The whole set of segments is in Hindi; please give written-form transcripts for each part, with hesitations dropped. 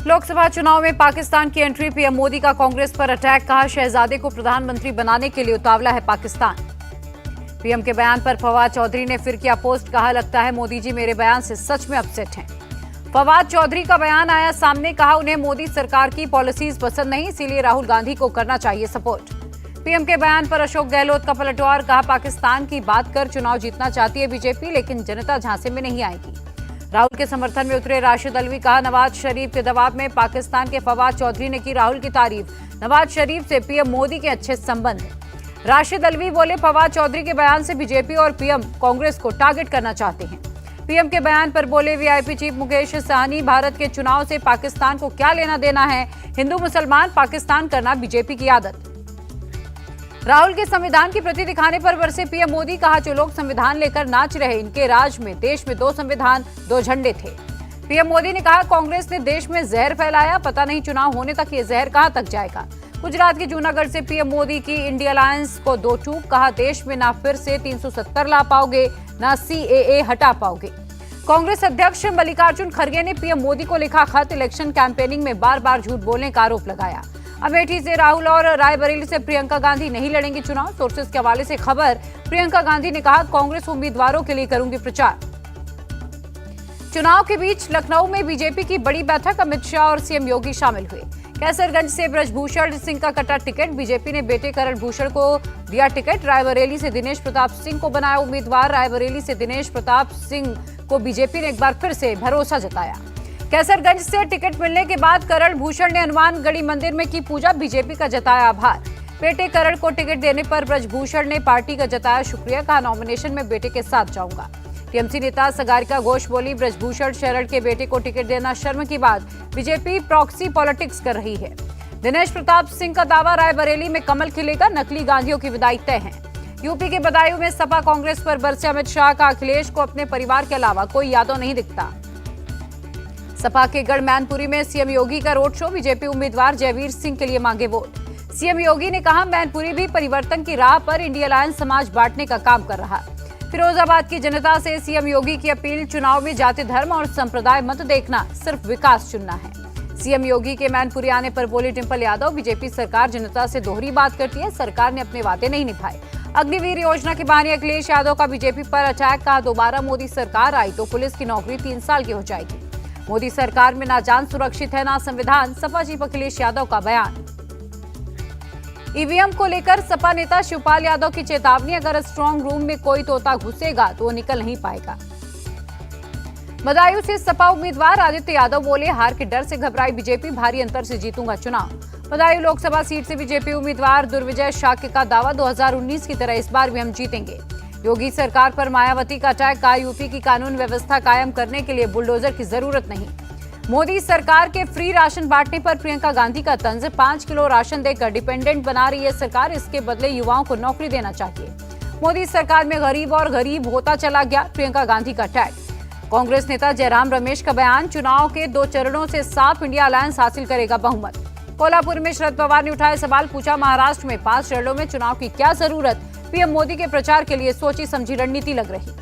लोकसभा चुनाव में पाकिस्तान की एंट्री, पीएम मोदी का कांग्रेस पर अटैक, कहा शहजादे को प्रधानमंत्री बनाने के लिए उतावला है पाकिस्तान। पीएम के बयान पर फवाद चौधरी ने फिर किया पोस्ट, कहा लगता है मोदी जी मेरे बयान से सच में अपसेट हैं। फवाद चौधरी का बयान आया सामने, कहा उन्हें मोदी सरकार की पॉलिसीज पसंद नहीं, इसीलिए राहुल गांधी को करना चाहिए सपोर्ट। पीएम के बयान पर अशोक गहलोत का पलटवार, कहा पाकिस्तान की बात कर चुनाव जीतना चाहती है बीजेपी, लेकिन जनता झांसे में नहीं आएगी। राहुल के समर्थन में उतरे राशिद अल्वी, कहा नवाज शरीफ के दबाव में पाकिस्तान के फवाद चौधरी ने की राहुल की तारीफ, नवाज शरीफ से पीएम मोदी के अच्छे संबंध हैं। राशिद अल्वी बोले फवाद चौधरी के बयान से बीजेपी और पीएम कांग्रेस को टारगेट करना चाहते हैं। पीएम के बयान पर बोले वीआईपी चीफ मुकेश सहनी, भारत के चुनाव से पाकिस्तान को क्या लेना देना है, हिंदू मुसलमान पाकिस्तान करना बीजेपी की आदत। राहुल के संविधान की प्रति दिखाने पर बरसे पीएम मोदी, कहा जो लोग संविधान लेकर नाच रहे, इनके राज में देश में 2 संविधान 2 झंडे थे। पीएम मोदी ने कहा कांग्रेस ने देश में जहर फैलाया, पता नहीं चुनाव होने तक ये जहर कहां तक जाएगा। गुजरात के जूनागढ़ से पीएम मोदी की इंडिया अलायंस को 2 टूक, कहा देश में ना फिर से 370 ला पाओगे, ना सीएए हटा पाओगे। कांग्रेस अध्यक्ष मल्लिकार्जुन खड़गे ने पीएम मोदी को लिखा खत, इलेक्शन कैंपेनिंग में बार बार झूठ बोलने का आरोप लगाया। अमेठी से राहुल और रायबरेली से प्रियंका गांधी नहीं लड़ेंगी चुनाव, सोर्सेज के हवाले से खबर। प्रियंका गांधी ने कहा कांग्रेस उम्मीदवारों के लिए करूंगी प्रचार। चुनाव के बीच लखनऊ में बीजेपी की बड़ी बैठक, अमित शाह और सीएम योगी शामिल हुए। कैसरगंज से ब्रजभूषण सिंह का कटा टिकट, बीजेपी ने बेटे करण भूषण को दिया टिकट। रायबरेली से दिनेश प्रताप सिंह को बनाया उम्मीदवार, रायबरेली से दिनेश प्रताप सिंह को बीजेपी ने एक बार फिर से भरोसा जताया। कैसरगंज से टिकट मिलने के बाद करण भूषण ने हनुमानगढ़ी मंदिर में की पूजा, बीजेपी का जताया आभार। बेटे करण को टिकट देने पर ब्रजभूषण ने पार्टी का जताया शुक्रिया, कहा नॉमिनेशन में बेटे के साथ जाऊंगा। टीएमसी नेता सगारिका घोष बोली ब्रजभूषण शरण के बेटे को टिकट देना शर्म की बात, बीजेपी प्रॉक्सी पॉलिटिक्स कर रही है। दिनेश प्रताप सिंह का दावा, रायबरेली में कमल खिलेगा, नकली गांधियों की विदाई तय है। यूपी के बदायूं में सपा कांग्रेस पर बरसे अमित शाह, का अखिलेश को अपने परिवार के अलावा कोई यादव नहीं दिखता। सपा के गढ़ मैनपुरी में सीएम योगी का रोड शो, बीजेपी उम्मीदवार जयवीर सिंह के लिए मांगे वोट। सीएम योगी ने कहा मैनपुरी भी परिवर्तन की राह पर इंडिया अलायंस समाज बांटने का काम कर रहा। फिरोजाबाद की जनता से सीएम योगी की अपील, चुनाव में जाति धर्म और संप्रदाय मत देखना, सिर्फ विकास चुनना है। सीएम योगी के मैनपुरी आने पर बोली डिंपल यादव, बीजेपी सरकार जनता से दोहरी बात करती है, सरकार ने अपने वादे नहीं निभाए। अग्निवीर योजना के बहाने अखिलेश यादव का बीजेपी पर अटैक, कहा दोबारा मोदी सरकार आई तो पुलिस की नौकरी 3 साल की हो जाएगी। मोदी सरकार में ना जान सुरक्षित है ना संविधान, सपा चीफ अखिलेश यादव का बयान। ईवीएम को लेकर सपा नेता शिवपाल यादव की चेतावनी, अगर स्ट्रांग रूम में कोई तोता घुसेगा तो वो निकल नहीं पाएगा। बदायूं से सपा उम्मीदवार आदित्य यादव बोले हार के डर से घबराई बीजेपी, भारी अंतर से जीतूंगा चुनाव। बदायूं लोकसभा सीट से बीजेपी उम्मीदवार दुर्विजय शाक्य का दावा, 2019 की तरह इस बार भी हम जीतेंगे। योगी सरकार पर मायावती का अटैक, का यूपी की कानून व्यवस्था कायम करने के लिए बुलडोजर की जरूरत नहीं। मोदी सरकार के फ्री राशन बांटने पर प्रियंका गांधी का तंज, 5 किलो राशन देकर डिपेंडेंट बना रही है सरकार, इसके बदले युवाओं को नौकरी देना चाहिए। मोदी सरकार में गरीब और गरीब होता चला गया, प्रियंका गांधी का अटैक। कांग्रेस नेता जयराम रमेश का बयान, चुनाव के 2 चरणों से साफ इंडिया अलायंस हासिल करेगा बहुमत। कोल्हापुर में शरद पवार ने उठाए सवाल, पूछा महाराष्ट्र में 5 चरणों में चुनाव की क्या जरूरत, पीएम मोदी के प्रचार के लिए सोची समझी रणनीति लग रही।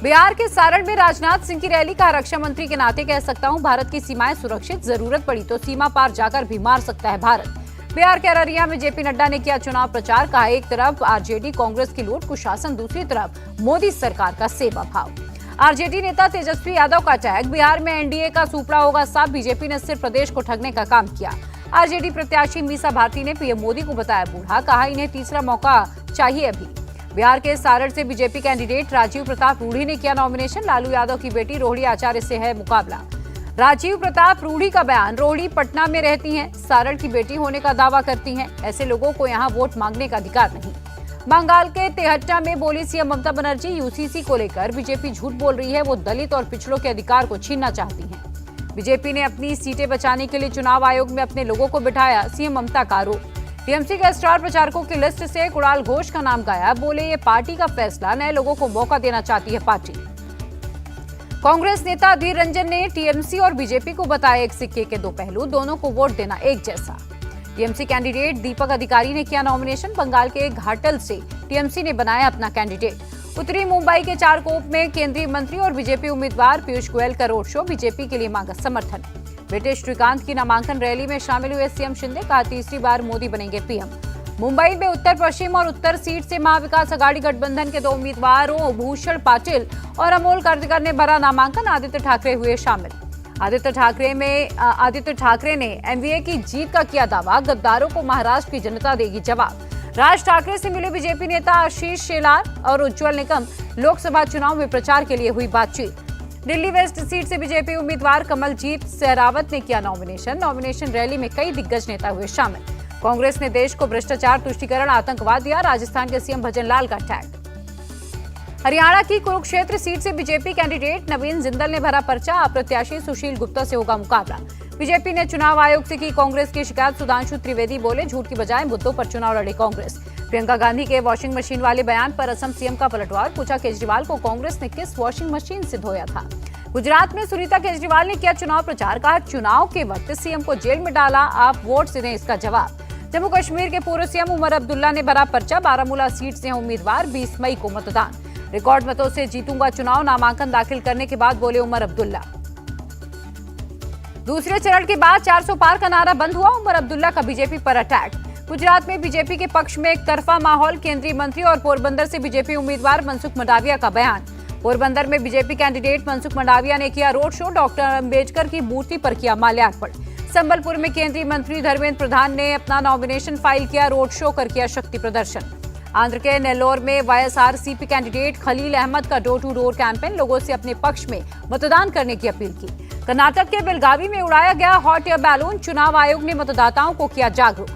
बिहार के सारण में राजनाथ सिंह की रैली, का रक्षा मंत्री के नाते कह सकता हूं भारत की सीमाएं सुरक्षित, जरूरत पड़ी तो सीमा पार जाकर भी मार सकता है भारत। बिहार के अररिया में जेपी नड्डा ने किया चुनाव प्रचार, कहा एक तरफ आरजेडी कांग्रेस की लूट कुशासन, दूसरी तरफ मोदी सरकार का सेवा भाव। आरजेडी नेता तेजस्वी यादव का अटैक, बिहार में एनडीए का सुपड़ा होगा साफ, बीजेपी ने सिर्फ प्रदेश को ठगने का काम किया। आरजेडी प्रत्याशी मीसा भारती ने पीएम मोदी को बताया बूढ़ा, कहा इन्हें तीसरा मौका चाहिए अभी। बिहार के सारण से बीजेपी कैंडिडेट राजीव प्रताप रूढ़ी ने किया नॉमिनेशन, लालू यादव की बेटी रोहिणी आचार्य से है मुकाबला। राजीव प्रताप रूढ़ी का बयान, रोहिणी पटना में रहती हैं, सारण की बेटी होने का दावा करती हैं, ऐसे लोगों को यहां वोट मांगने का अधिकार नहीं। बंगाल के तेहट्टा में बोली सीएम ममता बनर्जी, यूसीसी को लेकर बीजेपी झूठ बोल रही है, वो दलित और पिछड़ों के अधिकार को छीनना चाहती है। बीजेपी ने अपनी सीटें बचाने के लिए चुनाव आयोग में अपने लोगों को बिठाया, सीएम ममता का आरोप। टीएमसी के स्टार प्रचारकों की लिस्ट से कुणाल घोष का नाम गायब, बोले ये पार्टी का फैसला, नए लोगों को मौका देना चाहती है पार्टी। कांग्रेस नेता अधीर रंजन ने टीएमसी और बीजेपी को बताया एक सिक्के के 2 पहलू, दोनों को वोट देना एक जैसा। टीएमसी कैंडिडेट दीपक अधिकारी ने किया नॉमिनेशन, बंगाल के घाटल से टीएमसी ने बनाया अपना कैंडिडेट। उत्तरी मुंबई के चारकोप में केंद्रीय मंत्री और बीजेपी उम्मीदवार पीयूष गोयल का रोड शो, बीजेपी के लिए मांगा समर्थन। बेटे श्रीकांत की नामांकन रैली में शामिल हुए सीएम शिंदे, कहा तीसरी बार मोदी बनेंगे पीएम। मुंबई में उत्तर पश्चिम और उत्तर सीट से महाविकास अघाड़ी गठबंधन के 2 उम्मीदवारों भूषण पाटिल और अमोल करदिकर ने भरा नामांकन, आदित्य ठाकरे हुए शामिल। आदित्य ठाकरे ने एमवीए की जीत का किया दावा, गद्दारों को महाराष्ट्र की जनता देगी जवाब। राज ठाकरे से मिले बीजेपी नेता आशीष शेलार और उज्जवल निकम, लोकसभा चुनाव में प्रचार के लिए हुई बातचीत। दिल्ली वेस्ट सीट से बीजेपी उम्मीदवार कमलजीत सहरावत ने किया नॉमिनेशन रैली में कई दिग्गज नेता हुए शामिल। कांग्रेस ने देश को भ्रष्टाचार, तुष्टीकरण, आतंकवाद दिया, राजस्थान के सीएम भजनलाल का टैग। हरियाणा की कुरुक्षेत्र सीट से बीजेपी कैंडिडेट नवीन जिंदल ने भरा पर्चा, अप्रत्याशी सुशील गुप्ता से होगा मुकाबला। बीजेपी ने चुनाव आयोग से की कांग्रेस की शिकायत, सुधांशु त्रिवेदी बोले झूठ की बजाय मुद्दों पर चुनाव लड़े कांग्रेस। प्रियंका गांधी के वॉशिंग मशीन वाले बयान पर असम सीएम का पलटवार, पूछा केजरीवाल को कांग्रेस ने किस वॉशिंग मशीन से धोया था। गुजरात में सुनीता केजरीवाल ने किया चुनाव प्रचार, कहा चुनाव के वक्त सीएम को जेल में डाला, आप वोट से दें इसका जवाब। जम्मू कश्मीर के पूर्व सीएम उमर अब्दुल्ला ने भरा पर्चा, बारामूला सीट से हैं उम्मीदवार, 20 मई को मतदान। रिकॉर्ड मतों से जीतूंगा चुनाव, नामांकन दाखिल करने के बाद बोले उमर अब्दुल्ला। दूसरे चरण के बाद 400 पार का नारा बंद हुआ, उमर अब्दुल्ला का बीजेपी पर अटैक। गुजरात में बीजेपी के पक्ष में एक तरफा माहौल, केंद्रीय मंत्री और पोरबंदर से बीजेपी उम्मीदवार मनसुख मंडाविया का बयान। पोरबंदर में बीजेपी कैंडिडेट मनसुख मंडाविया ने किया रोड शो, डॉक्टर अंबेडकर की मूर्ति पर किया माल्यार्पण। संबलपुर में केंद्रीय मंत्री धर्मेंद्र प्रधान ने अपना नॉमिनेशन फाइल किया, रोड शो कर किया शक्ति प्रदर्शन। आंध्र के नेल्लोर में वाईएसआरसीपी कैंडिडेट खलील अहमद का डोर टू डोर कैंपेन, लोगों से अपने पक्ष में मतदान करने की अपील की। कर्नाटक के बेलगावी में उड़ाया गया हॉट एयर बैलून, चुनाव आयोग ने मतदाताओं को किया जागरूक।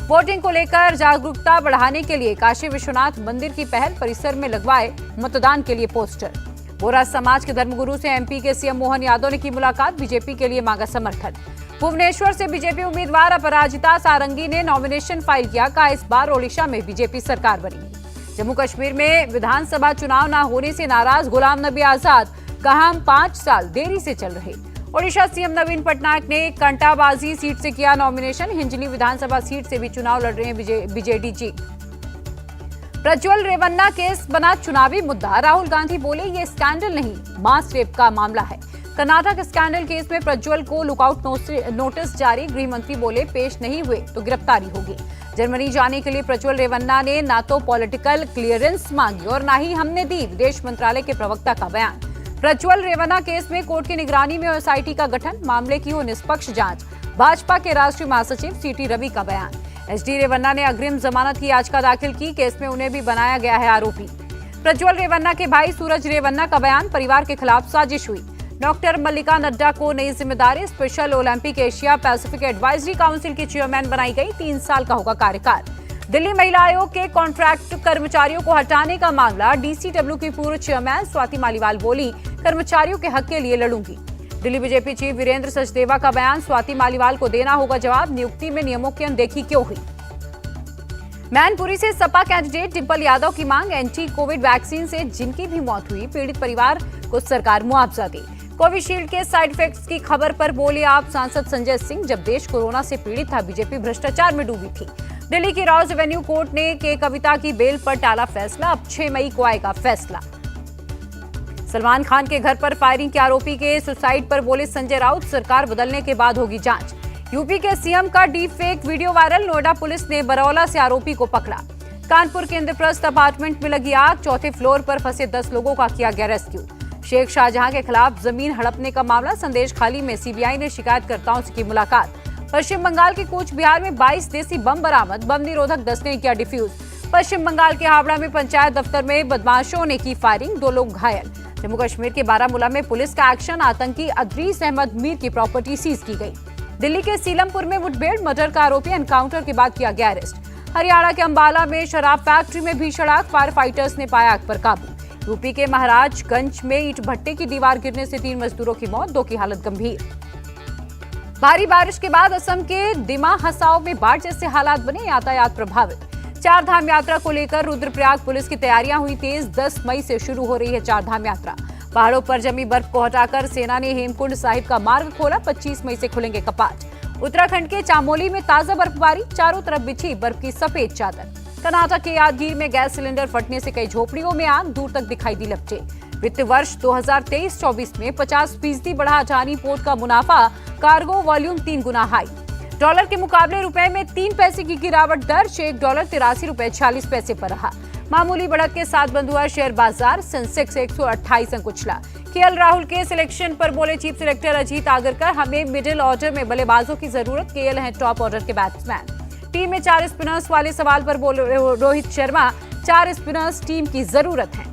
वोटिंग को लेकर जागरूकता बढ़ाने के लिए काशी विश्वनाथ मंदिर की पहल, परिसर में लगवाए मतदान के लिए पोस्टर। बोरा समाज के धर्मगुरु से एमपी के सीएम मोहन यादव ने की मुलाकात, बीजेपी के लिए मांगा समर्थन। भुवनेश्वर से बीजेपी उम्मीदवार अपराजिता सारंगी ने नॉमिनेशन फाइल किया, कहा इस बार ओडिशा में बीजेपी सरकार बनेगी। जम्मू कश्मीर में विधानसभा चुनाव न होने से नाराज गुलाम नबी आजाद, कहा हम 5 साल देरी से चल रहे। ओडिशा सीएम नवीन पटनायक ने कंटाबाजी सीट से किया नॉमिनेशन, हिंजली विधानसभा सीट से भी चुनाव लड़ रहे हैं बीजेडी जी। प्रज्वल रेवन्ना केस बना चुनावी मुद्दा, राहुल गांधी बोले ये स्कैंडल नहीं, मास रेप का मामला है। कर्नाटक स्कैंडल केस में प्रज्वल को लुकआउट नोटिस जारी, गृह मंत्री बोले पेश नहीं हुए तो गिरफ्तारी होगी। जर्मनी जाने के लिए प्रज्वल रेवन्ना ने ना तो पॉलिटिकल क्लियरेंस मांगी और ना ही हमने दी, विदेश मंत्रालय के प्रवक्ता का बयान। प्रज्वल रेवन्ना केस में कोर्ट की निगरानी में एसआईटी का गठन, मामले की हो निष्पक्ष जांच, भाजपा के राष्ट्रीय महासचिव सीटी रवि का बयान। एसडी रेवन्ना ने अग्रिम जमानत की याचिका दाखिल की, केस में उन्हें भी बनाया गया है आरोपी। प्रज्वल रेवन्ना के भाई सूरज रेवन्ना का बयान, परिवार के खिलाफ साजिश हुई। डॉक्टर मल्लिका नड्डा को नई जिम्मेदारी, special Olympic Asia Pacific advisory council की चेयरमैन बनाई गई, 3 साल का होगा कार्यकाल। दिल्ली महिला आयोग के कॉन्ट्रैक्ट कर्मचारियों को हटाने का मामला, डीसीडब्ल्यू की पूर्व चेयरमैन स्वाति मालीवाल बोली कर्मचारियों के हक के लिए लड़ूंगी। दिल्ली बीजेपी चीफ वीरेंद्र सचदेवा का बयान, स्वाति मालीवाल को देना होगा जवाब, नियुक्ति में नियमों की अनदेखी क्यों हुई। मैनपुरी से सपा कैंडिडेट डिंपल यादव की मांग, एंटी कोविड वैक्सीन से जिनकी भी मौत हुई, पीड़ित परिवार को सरकार मुआवजा दे। कोविशील्ड के साइड इफेक्ट्स की खबर पर बोले आप सांसद संजय सिंह, जब देश कोरोना से पीड़ित था बीजेपी भ्रष्टाचार में डूबी थी। दिल्ली की रॉज एवेन्यू कोर्ट ने के कविता की बेल पर टाला फैसला, अब 6 मई को आएगा फैसला। सलमान खान के घर पर फायरिंग के आरोपी के सुसाइड पर बोले संजय राउत, सरकार बदलने के बाद होगी जांच। यूपी के सीएम का deep fake video viral, Noida police ने बरौला से आरोपी को पकड़ा। कानपुर के इंद्रप्रस्थ अपार्टमेंट में लगी आग, 4थे फ्लोर पर फंसे 10 लोगों का किया गया रेस्क्यू। शेख शाहजहां के खिलाफ जमीन हड़पने का मामला, संदेश खाली में सीबीआई ने शिकायतकर्ताओं से की मुलाकात। पश्चिम बंगाल के कूच बिहार में 22 देसी बम बरामद, बम निरोधक दस्ते ने किया डिफ्यूज। पश्चिम बंगाल के हावड़ा में पंचायत दफ्तर में बदमाशों ने की फायरिंग, 2 लोग घायल। जम्मू कश्मीर के बारामूला में पुलिस का एक्शन, आतंकी अदरीस अहमद मीर की प्रॉपर्टी सीज की गई। दिल्ली के सीलमपुर में मुठभेड़, मर्डर का आरोपी एनकाउंटर के बाद किया गया अरेस्ट। हरियाणा के अंबाला में शराब फैक्ट्री में भीषण आग, फायर फाइटर्स ने पाया आग पर काबू। यूपी के महाराजगंज में ईंट भट्टे की दीवार गिरने से 3 मजदूरों की मौत, 2 की हालत गंभीर। भारी बारिश के बाद असम के दिमा हसाओ में बाढ़ जैसे हालात बने, यातायात प्रभावित। 4 धाम यात्रा को लेकर रुद्रप्रयाग पुलिस की तैयारियां हुई तेज, 10 मई से शुरू हो रही है 4 धाम यात्रा। पहाड़ों पर जमी बर्फ को हटाकर सेना ने हेमकुंड साहिब का मार्ग खोला, 25 मई से खुलेंगे कपाट। उत्तराखंड के चामोली में ताजा बर्फबारी, चारों तरफ बिछी बर्फ की सफेद चादर। कर्नाटक के यादगीर में गैस सिलेंडर फटने से कई झोपड़ियों में आग, दूर तक दिखाई दी लपटें। वित्त वर्ष 2023-24 में 50% बढ़ा अडानी पोर्ट का मुनाफा, कार्गो वॉल्यूम 3 गुना हाई। डॉलर के मुकाबले रुपए में 3 पैसे की गिरावट दर्ज, $1 ₹83.40 पर रहा। मामूली बढ़त के साथ बंद हुआ शेयर बाजार, सेंसेक्स 128 अंक उछला। केएल राहुल के सिलेक्शन पर बोले चीफ सिलेक्टर अजीत आगरकर, हमें मिडिल ऑर्डर में बल्लेबाजों की जरूरत, केएल हैं टॉप ऑर्डर के बैट्समैन। टीम में 4 स्पिनर्स वाले सवाल पर बोले रोहित शर्मा, 4 स्पिनर्स टीम की जरूरत है।